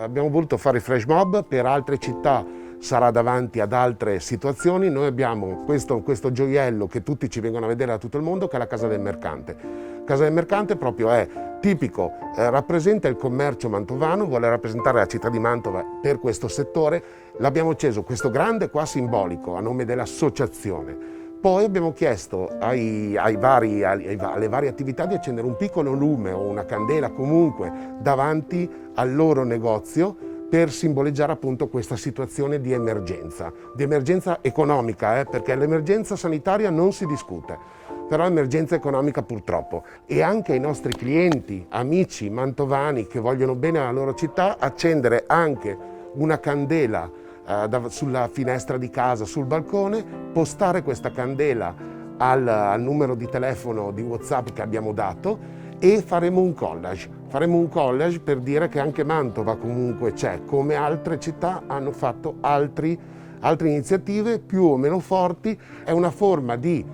abbiamo voluto fare il flash mob, per altre città sarà davanti ad altre situazioni. Noi abbiamo questo gioiello che tutti ci vengono a vedere da tutto il mondo, che è la Casa del Mercante. Casa del Mercante proprio è tipico, rappresenta il commercio mantovano, vuole rappresentare la città di Mantova per questo settore. L'abbiamo acceso questo grande qua simbolico a nome dell'associazione. Poi abbiamo chiesto alle varie attività di accendere un piccolo lume o una candela comunque davanti al loro negozio per simboleggiare appunto questa situazione di emergenza economica, perché l'emergenza sanitaria non si discute, però l'emergenza economica purtroppo. E anche ai nostri clienti, amici mantovani che vogliono bene alla loro città, accendere anche una candela sulla finestra di casa, sul balcone, postare questa candela al numero di telefono di WhatsApp che abbiamo dato e faremo un collage per dire che anche Mantova comunque c'è, come altre città hanno fatto altre iniziative più o meno forti. È una forma di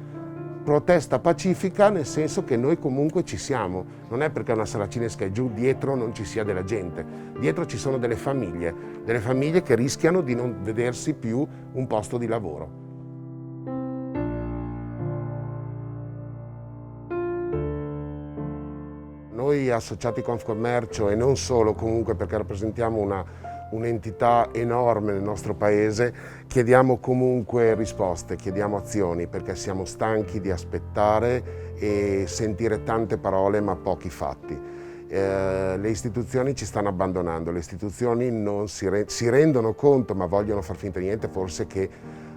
protesta pacifica, nel senso che noi comunque ci siamo. Non è perché una sala cinesca è giù, dietro non ci sia della gente. Dietro ci sono delle famiglie che rischiano di non vedersi più un posto di lavoro. Noi associati Confcommercio, e non solo comunque perché rappresentiamo un'entità enorme nel nostro paese, chiediamo comunque risposte, chiediamo azioni, perché siamo stanchi di aspettare e sentire tante parole ma pochi fatti. Le istituzioni ci stanno abbandonando, le istituzioni non si rendono conto, ma vogliono far finta di niente, forse che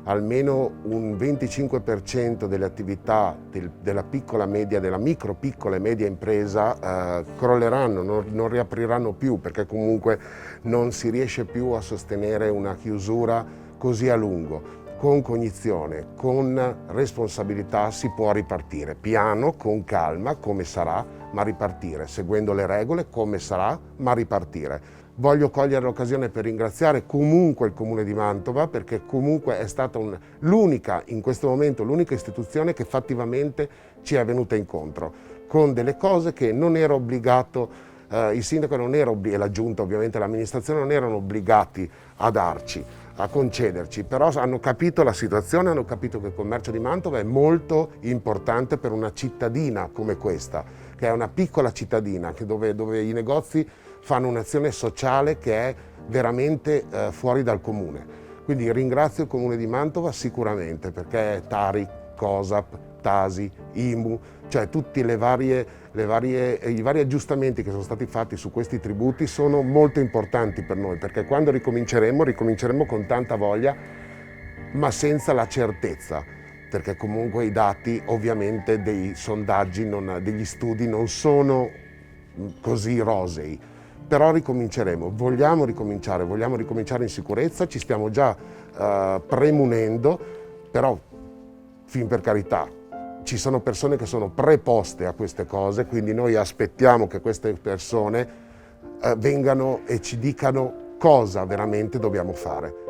almeno un 25% delle attività della micro, piccola e media impresa crolleranno, non riapriranno più, perché comunque non si riesce più a sostenere una chiusura così a lungo. Con cognizione, con responsabilità si può ripartire, piano, con calma, come sarà, ma ripartire, seguendo le regole, come sarà, ma ripartire. Voglio cogliere l'occasione per ringraziare comunque il Comune di Mantova, perché comunque è stata in questo momento l'unica istituzione che fattivamente ci è venuta incontro, con delle cose che non era obbligato, il sindaco non era e la giunta, ovviamente l'amministrazione, non erano obbligati a darci, a concederci, però hanno capito la situazione, hanno capito che il commercio di Mantova è molto importante per una cittadina come questa, che è una piccola cittadina, dove i negozi fanno un'azione sociale che è veramente fuori dal comune. Quindi ringrazio il Comune di Mantova sicuramente, perché Tari, COSAP, Tasi, IMU, cioè tutti i vari aggiustamenti che sono stati fatti su questi tributi sono molto importanti per noi, perché quando ricominceremo con tanta voglia, ma senza la certezza, perché comunque i dati ovviamente dei sondaggi, degli studi non sono così rosei. Però ricominceremo, vogliamo ricominciare in sicurezza, ci stiamo già premunendo, però fin per carità, ci sono persone che sono preposte a queste cose, quindi noi aspettiamo che queste persone vengano e ci dicano cosa veramente dobbiamo fare.